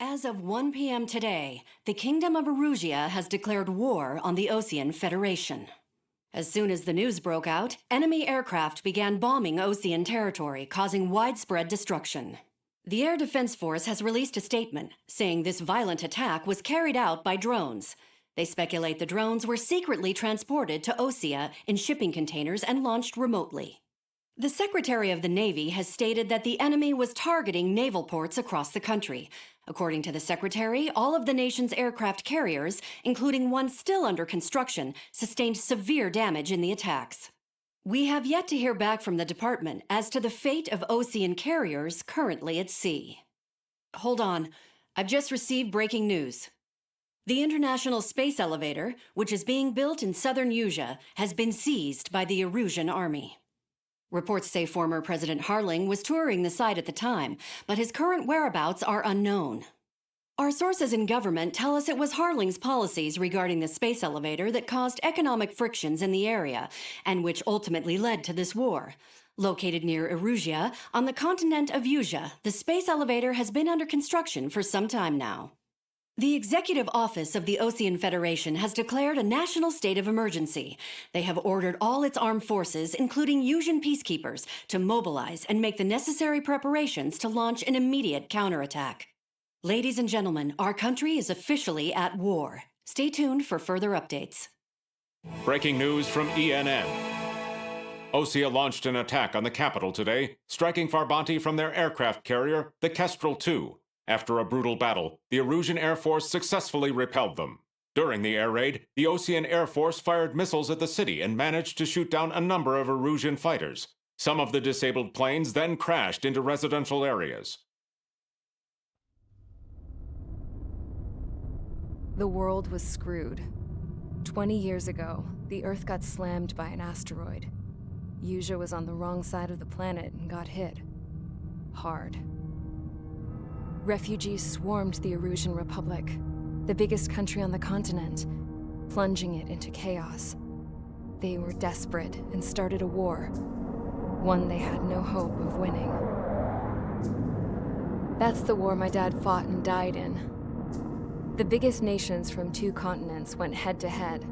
As of 1 p.m. today, the Kingdom of Erüzya has declared war on the Osean Federation. As soon as the news broke out, enemy aircraft began bombing Osean territory, causing widespread destruction. The Air Defense Force has released a statement saying this violent attack was carried out by drones. They speculate the drones were secretly transported to Osea in shipping containers and launched remotely. The Secretary of the Navy has stated that the enemy was targeting naval ports across the country. According to the Secretary, all of the nation's aircraft carriers, including one still under construction, sustained severe damage in the attacks. We have yet to hear back from the department as to the fate of Osean carriers currently at sea. Hold on, I've just received breaking news. The International Space Elevator, which is being built in southern Usea, has been seized by the Erüzya'nın army. Reports say former President Harling was touring the site at the time, but his current whereabouts are unknown. Our sources in government tell us it was Harling's policies regarding the space elevator that caused economic frictions in the area, and which ultimately led to this war. Located near Erüzya, on the continent of Usea, the space elevator has been under construction for some time now. The Executive Office of the Osean Federation has declared a national state of emergency. They have ordered all its armed forces, including Usean peacekeepers, to mobilize and make the necessary preparations to launch an immediate counterattack. Ladies and gentlemen, our country is officially at war. Stay tuned for further updates. Breaking news from ENN. Osea launched an attack on the capital today, striking Farbanti from their aircraft carrier, the Kestrel II. After a brutal battle, the Erüzya'nın Air Force successfully repelled them. During the air raid, the Osean Air Force fired missiles at the city and managed to shoot down a number of Erüzya'nın fighters. Some of the disabled planes then crashed into residential areas. The world was screwed. 20 years ago, the Earth got slammed by an asteroid. Usea was on the wrong side of the planet and got hit. Hard. Refugees swarmed the Erüzya'nın Republic, the biggest country on the continent, plunging it into chaos. They were desperate and started a war, one they had no hope of winning. That's the war my dad fought and died in. The biggest nations from 2 continents went head-to-head,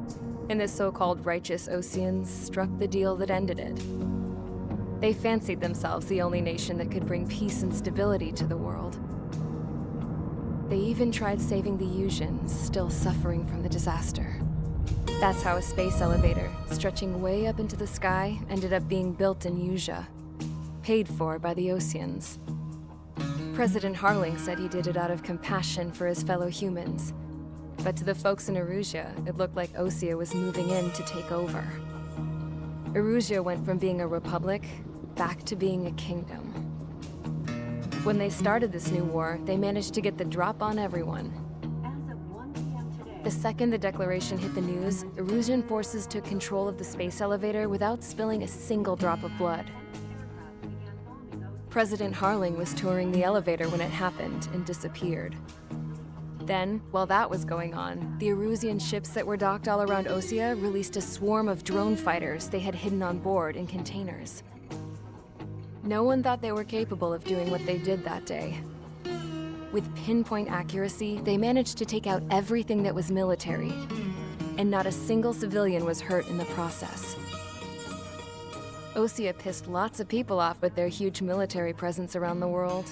and the so-called righteous Oseans struck the deal that ended it. They fancied themselves the only nation that could bring peace and stability to the world. They even tried saving the Useans, still suffering from the disaster. That's how a space elevator, stretching way up into the sky, ended up being built in Usea, paid for by the Oseans. President Harling said he did it out of compassion for his fellow humans. But to the folks in Erüzya, it looked like Osea was moving in to take over. Erüzya went from being a republic back to being a kingdom. When they started this new war, they managed to get the drop on everyone. As of 1 p.m. today, The second the declaration hit the news, Erüzya'nın forces took control of the space elevator without spilling a single drop of blood. President Harling was touring the elevator when it happened and disappeared. Then, while that was going on, the Erüzya'nın ships that were docked all around Osea released a swarm of drone fighters they had hidden on board in containers. No one thought they were capable of doing what they did that day. With pinpoint accuracy, they managed to take out everything that was military, and not a single civilian was hurt in the process. Osea pissed lots of people off with their huge military presence around the world.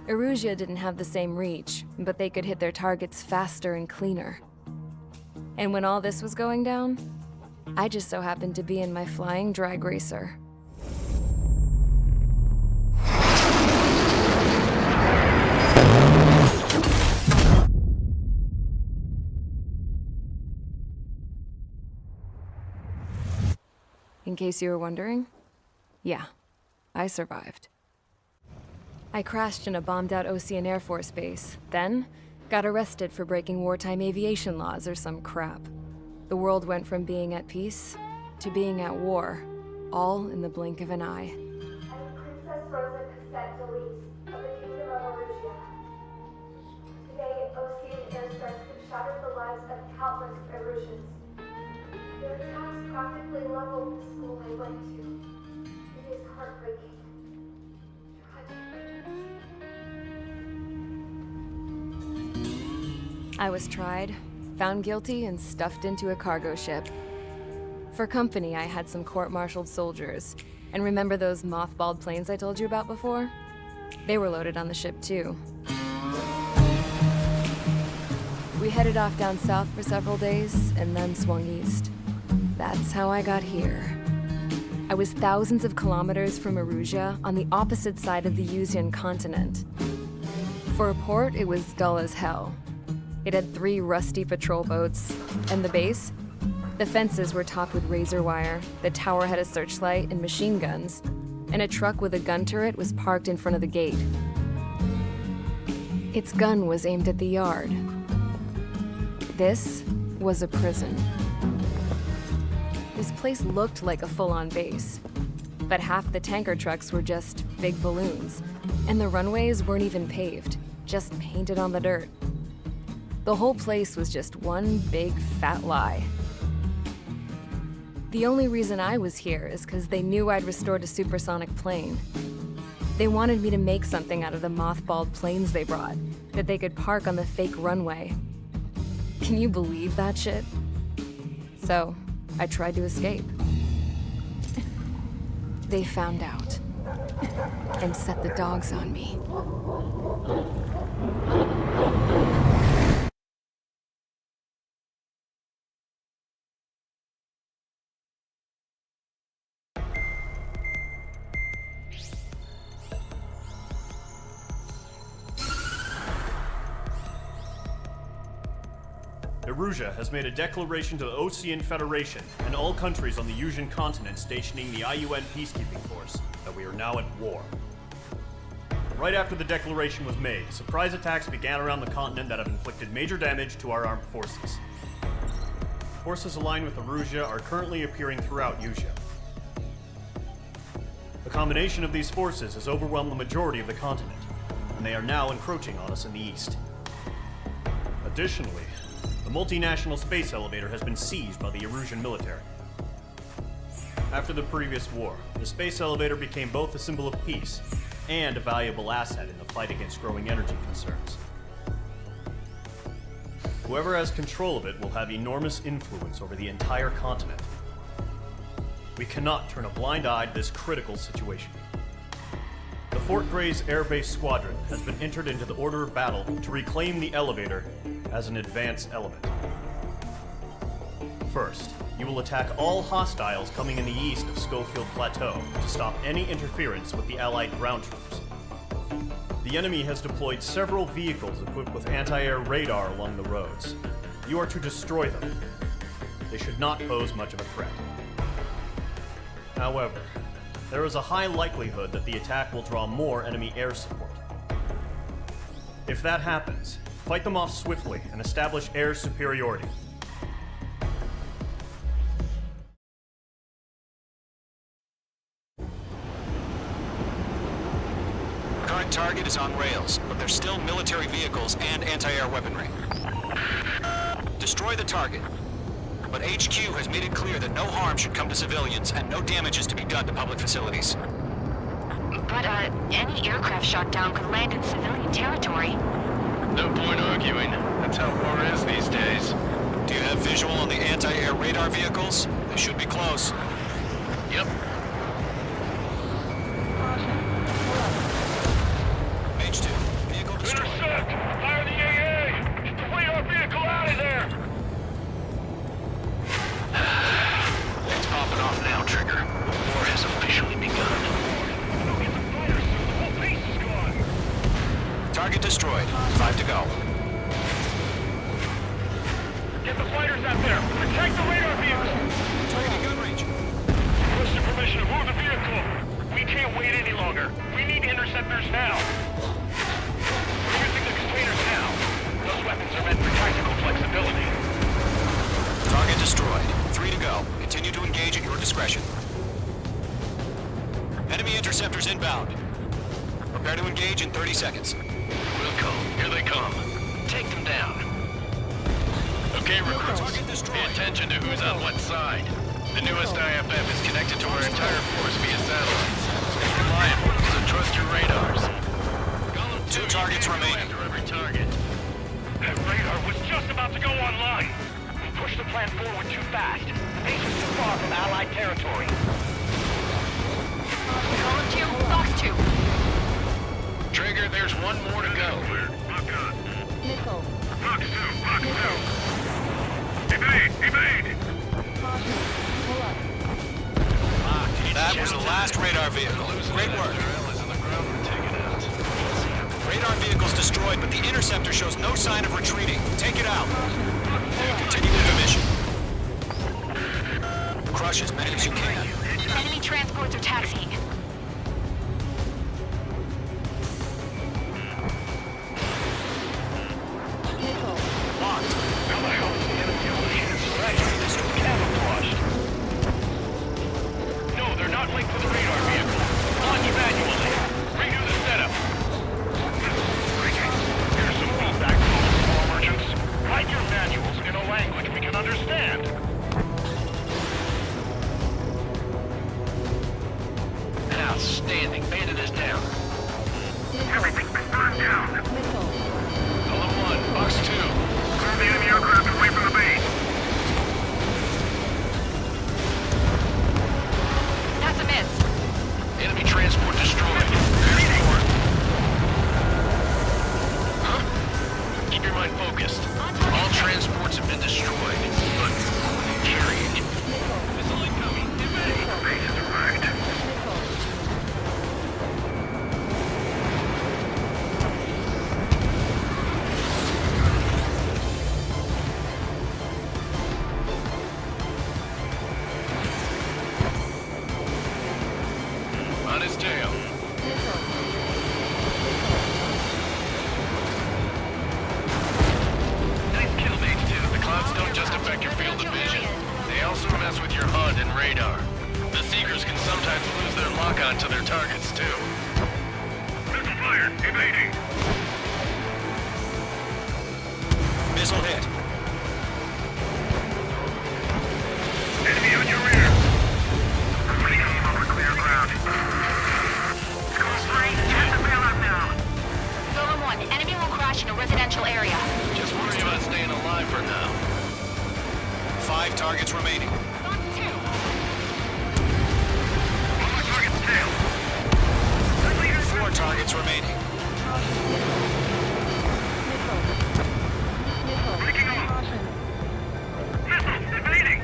Erüzya didn't have the same reach, but they could hit their targets faster and cleaner. And when all this was going down, I just so happened to be in my flying drag racer. In case you were wondering, yeah, I survived. I crashed in a bombed-out Osean Air Force base, then got arrested for breaking wartime aviation laws or some crap. The world went from being at peace to being at war, all in the blink of an eye. Princess Rosa Cassette Delise of the Kingdom of Erüzya. Today, Osean airstrikes have shattered the lives of countless Erusians. Their attacks practically leveled the school I went to. It is heartbreaking. Tragic. I was tried, found guilty, and stuffed into a cargo ship. For company, I had some court-martialed soldiers. And remember those mothballed planes I told you about before? They were loaded on the ship, too. We headed off down south for several days, and then swung east. That's how I got here. I was thousands of kilometers from Erüzya, on the opposite side of the Yaylası continent. For a port, it was dull as hell. It had 3 rusty patrol boats, and the base? The fences were topped with razor wire, the tower had a searchlight and machine guns, and a truck with a gun turret was parked in front of the gate. Its gun was aimed at the yard. This was a prison. This place looked like a full-on base, but half the tanker trucks were just big balloons, and the runways weren't even paved, just painted on the dirt. The whole place was just one big fat lie. The only reason I was here is because they knew I'd restored a supersonic plane. They wanted me to make something out of the mothballed planes they brought, that they could park on the fake runway. Can you believe that shit? So, I tried to escape. They found out and set the dogs on me. Erüzya has made a declaration to the Ocean Federation and all countries on the Yaylası continent stationing the IUN peacekeeping force that we are now at war. Right after the declaration was made, surprise attacks began around the continent that have inflicted major damage to our armed forces. Forces aligned with Erüzya are currently appearing throughout Yaylası. The combination of these forces has overwhelmed the majority of the continent, and they are now encroaching on us in the east. Additionally, the multinational space elevator has been seized by the Erüzyan military. After the previous war, the space elevator became both a symbol of peace and a valuable asset in the fight against growing energy concerns. Whoever has control of it will have enormous influence over the entire continent. We cannot turn a blind eye to this critical situation. The Fort Gray's Air Base Squadron has been entered into the order of battle to reclaim the elevator as an advance element. First, you will attack all hostiles coming in the east of Scofield Plateau to stop any interference with the Allied ground troops. The enemy has deployed several vehicles equipped with anti-air radar along the roads. You are to destroy them. They should not pose much of a threat. However, there is a high likelihood that the attack will draw more enemy air support. If that happens, fight them off swiftly and establish air superiority. Current target is on rails, but there's still military vehicles and anti-air weaponry. Destroy the target. But HQ has made it clear that no harm should come to civilians and no damage is to be done to public facilities. But, any aircraft shot down could land in civilian territory. No point arguing. That's how war is these days. Do you have visual on the anti-air radar vehicles? They should be close. Yep. Mage 2, vehicle destroyed. Intercept! Fire the AA! Get the radar vehicle out of there! It's popping off now, Trigger. War has officially begun. Look at the fire, sir. The whole base is gone. Target destroyed. 5 to go. Get the fighters out there. Protect the radar vehicle. Targeting gun range. Requesting permission to move the vehicle. We can't wait any longer. We need interceptors now. We're using the containers now. Those weapons are meant for tactical flexibility. Target destroyed. 3 to go. Continue to engage at your discretion. Enemy interceptors inbound. Prepare to engage in 30 seconds. We'll come. Here they come. Take them down. Okay, recruits. Pay attention to who's on what side. The newest IFF is connected to our entire force via satellites. It's reliable, so trust your radars. 2 targets remain. After every target. That radar was just just about to go online. We pushed the plan forward too fast. The base is too far from Allied territory. Column 2, Box 2. Trigger, there's one more to go. Nickel. Box 2, Box 2. Evade! Pull up. That was the last radar vehicle. Great work. Radar vehicle's destroyed, but the interceptor shows no sign of retreating. Take it out. Continue with the mission. Crush as many as you can. Enemy transports are taxiing. Nickel. Locked. No, they're not linked to the radar vehicle. Launch manually. Redo the setup. Here's some feedback from all small merchants. Write your manuals in a language we can understand. Outstanding. Bandit is down. Everything's been burned down. Nickel. Golem 1, Box 2. Clear the enemy aircraft away from the base. That's a miss. Enemy transport destroyed. Transport. Huh? Keep your mind focused. All transports have been destroyed. But carriage. Missile incoming. Evade. Base is arrived. On his tail. Nice kill, Mage 2. The clouds don't just affect your field of vision. They also mess with your HUD and radar. The Seekers can sometimes lose their lock-on to their targets, too. Missile fired. Evading. Missile hit. Enemy on your rear. Putting him over clear ground. Golem 1, enemy will crash in a residential area. Just worry about staying alive for now. 5 targets remaining. Box 2. On my target's tail. 4 targets remaining. Breaking off. Missiles evading.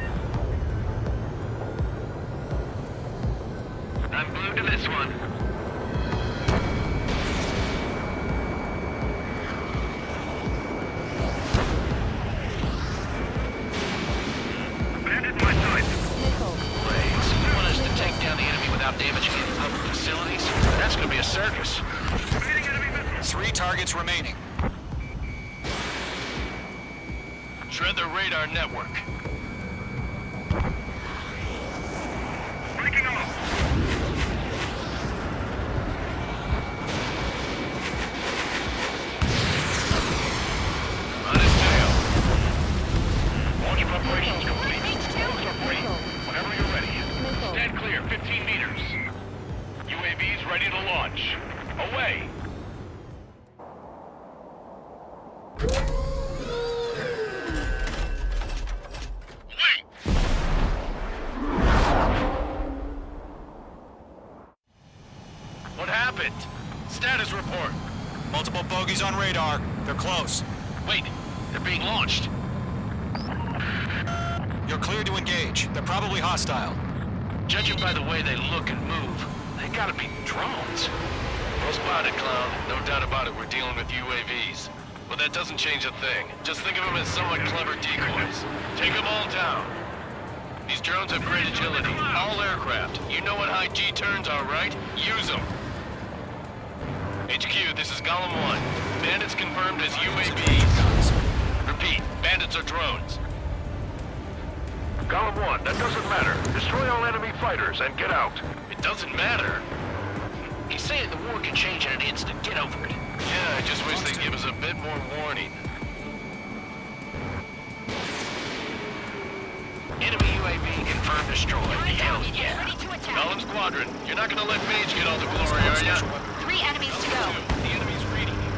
I'm glued to this one. Bandit my sight. Blaze, you want us to take down the enemy without damaging any public facilities? That's gonna be a circus. Evading enemy missiles. 3 targets remaining. Shred the radar network. Breaking off. On his tail. Launch preparations complete. Roads are free. Whenever you're ready. Stand clear, 15 meters. UAVs ready to launch. Away. What happened? Status report. Multiple bogies on radar. They're close. Wait, they're being launched. You're cleared to engage. They're probably hostile. Judging by the way they look and move, they gotta be drones. Well spotted, clown. No doubt about it, we're dealing with UAVs. But that doesn't change a thing. Just think of them as somewhat clever decoys. Take them all down. These drones have great agility. All aircraft. You know what high G turns are, right? Use them. HQ, this is Golem 1. Bandits confirmed as UAVs. Repeat, bandits are drones. Golem 1, that doesn't matter. Destroy all enemy fighters and get out. It doesn't matter? He's saying the war can change in an instant. Get over it. Yeah, I just wish they'd give us a bit more warning. Enemy UAV confirmed destroyed. Hell yeah. Ready to attack. Golem Squadron, you're not gonna let Mage get all the glory, are ya? 3 enemies to go. The enemy's reading you.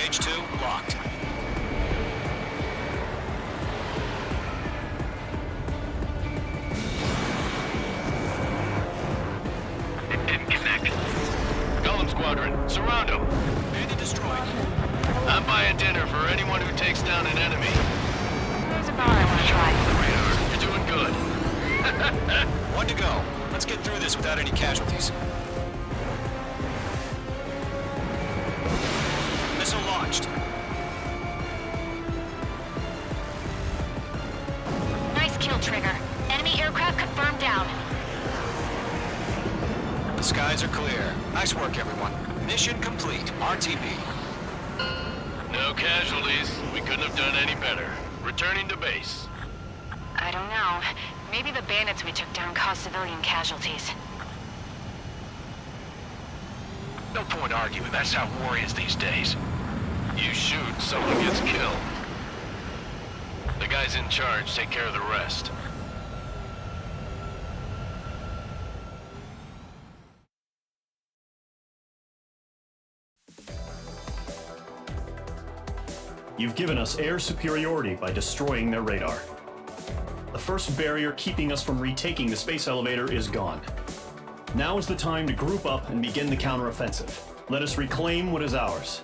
Stage 2 locked. It didn't connect. Golem Squadron, surround them. Bandit destroyed. I'm buying dinner for anyone who takes down an enemy. There's a bar I want to try. Radar, you're doing good. One to go. Let's get through this without any casualties. Missile launched. Nice kill, Trigger. Enemy aircraft confirmed down. The skies are clear. Nice work, everyone. Mission complete. RTB. No casualties. We couldn't have done any better. Returning to base. I don't know. Maybe the bandits we took down caused civilian casualties. No point arguing. That's how war is these days. You shoot, someone gets killed. The guys in charge take care of the rest. You've given us air superiority by destroying their radar. The first barrier keeping us from retaking the space elevator is gone. Now is the time to group up and begin the counteroffensive. Let us reclaim what is ours.